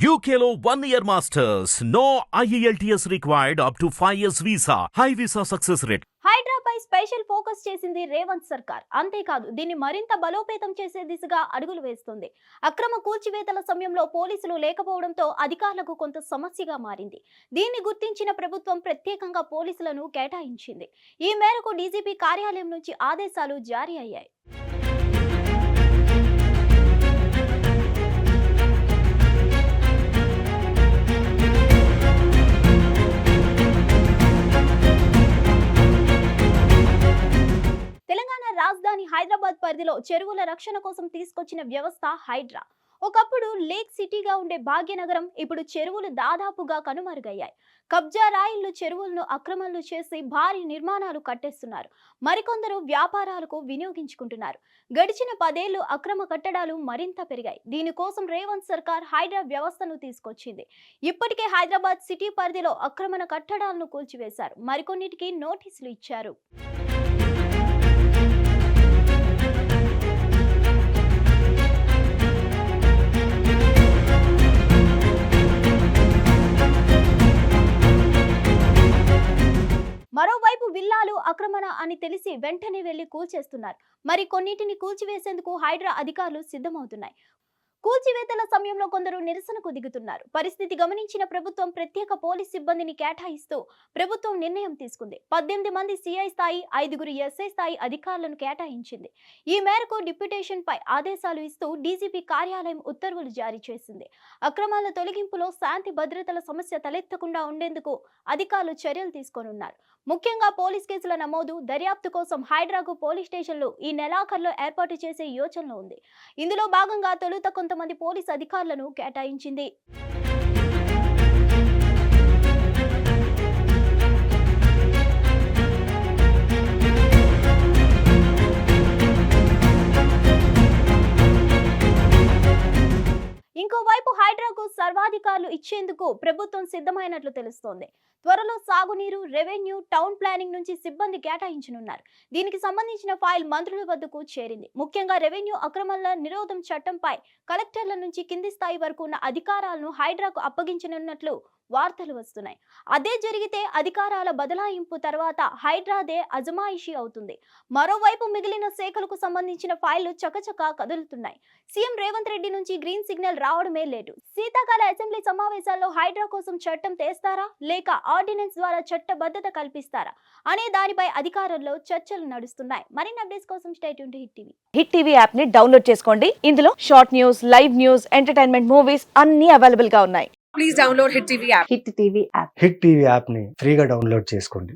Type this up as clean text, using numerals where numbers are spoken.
UKLO 1 year masters. No IELTS required up to 5 years visa. High visa success rate. హైడ్రాపై special focus చేసింది రేవంత్ సర్కార్. అంతేకాదు దీన్ని మరింత బలోపేతం చేసే దిశగా అడుగులు వేస్తుంది. అక్రమ కూల్చివేతల సమయంలో పోలీసులు లేకపోవడంతో అధికారులకు కొంత సమస్యగా మారింది. దీన్ని గుర్తించిన ప్రభుత్వం ప్రత్యేకంగా పోలీసులను కేటాయించింది. ఈ మేరకు డీజీపీ కార్యాలయం నుంచి ఆదేశాలు జారీ అయ్యాయి. తెలంగాణ రాజధాని హైదరాబాద్ పరిధిలో చెరువుల రక్షణ కోసం తీసుకొచ్చిన వ్యవస్థ హైడ్రా. ఒకప్పుడు లేక్ సిటీగా ఉండే భాగ్యనగరం ఇప్పుడు చెరువులు దాదాపుగా కనుమరుగయ్యాయి. కబ్జా రాయిళ్లు చెరువులను అక్రమాలు చేసి భారీ నిర్మాణాలు కట్టేస్తున్నారు. మరికొందరు వ్యాపారాలకు వినియోగించుకుంటున్నారు. గడిచిన 10 ఏళ్లు అక్రమ కట్టడాలు మరింత పెరిగాయి. దీనికోసం రేవంత్ సర్కార్ హైడ్రా వ్యవస్థను తీసుకొచ్చింది. ఇప్పటికే హైదరాబాద్ సిటీ పరిధిలో అక్రమ కట్టడాలను కూల్చివేశారు. మరికొన్నిటికి నోటీసులు ఇచ్చారు. మరోవైపు విల్లాలు ఆక్రమణ అని తెలిసి వెంటనే వెళ్లి కూల్చేస్తున్నారు. మరి కొన్నిటిని కూల్చివేసేందుకు హైడ్రా అధికారులు సిద్ధమవుతున్నాయి. కూల్చివేతల సమయంలో కొందరు నిరసనకు దిగుతున్నారు. పరిస్థితి గమనించిన ప్రభుత్వం ప్రత్యేక పోలీస్ సిబ్బందిని కేటాయిస్తూ ప్రభుత్వం నిర్ణయం తీసుకుంది. 18 మంది సిఐ స్థాయి, 5 ఎస్ఐ స్థాయి అధికారులను కేటాయించింది. ఈ మేరకు డిప్యూటేషన్ పై ఆదేశాలు ఇస్తూ డీజీపీ కార్యాలయం ఉత్తర్వులు జారీ చేసింది. అక్రమాల తొలగింపులో శాంతి భద్రతల సమస్య తలెత్తకుండా ఉండేందుకు అధికారులు చర్యలు తీసుకోనున్నారు. ముఖ్యంగా పోలీస్ కేసుల నమోదు, దర్యాప్తు కోసం హైడ్రాకు పోలీస్ స్టేషన్లు ఈ నెలాఖరులో ఏర్పాటు చేసే యోచనలో ఉంది. ఇందులో భాగంగా తొలుత కొంతమంది పోలీస్ అధికారులను కేటాయించింది. ఇంకోవైపు హైడ్రాకు సర్వాధికారులు ఇచ్చేందుకు ప్రభుత్వం సిద్ధమైనట్లు తెలుస్తోంది. త్వరలో సాగునీరు, రెవెన్యూ, టౌన్ ప్లానింగ్ నుంచి సిబ్బంది కేటాయించనున్నారు. దీనికి సంబంధించిన ఫైల్ మంత్రుల వద్దకు చేరింది. ముఖ్యంగా రెవెన్యూ అక్రమాల నిరోధం చట్టంపై కలెక్టర్ల నుంచి కింది స్థాయి వరకు ఉన్న అధికారాలను హైడ్రాకు అప్పగించనున్నట్లు వార్తలు వస్తున్నాయి. అదే జరిగితే అధికారాల బదలాయింపు తర్వాత హైడ్రాదే అజమాయిషీ అవుతుంది. మరోవైపు మిగిలిన శాఖలకు సంబంధించిన ఫైళ్లు చకచకా కదులుతున్నాయి. సీఎం రేవంత్ రెడ్డి నుంచి గ్రీన్ సిగ్నల్ రావడమే లేటు. శీతాకాల అసెంబ్లీ సమావేశాల్లో హైడ్రా కోసం చట్టం తెస్తారా లేక ఆర్డినెన్స్ ద్వారా చట్టబద్ధత కల్పిస్తారా అనే దానిపై అధికారుల్లో చర్చలు నడుస్తున్నాయి. మరిన్ని అప్డేట్స్ కోసం stay tune to hit TV. Hit TV app ని డౌన్లోడ్ చేసుకోండి. ఇందులో short news, live news, entertainment movies అన్ని అవైలబుల్ గా ఉన్నాయి. Please download Hit TV app. Hit TV app hit TV యాప్ని ఫ్రీగా డౌన్లోడ్ చేసుకోండి.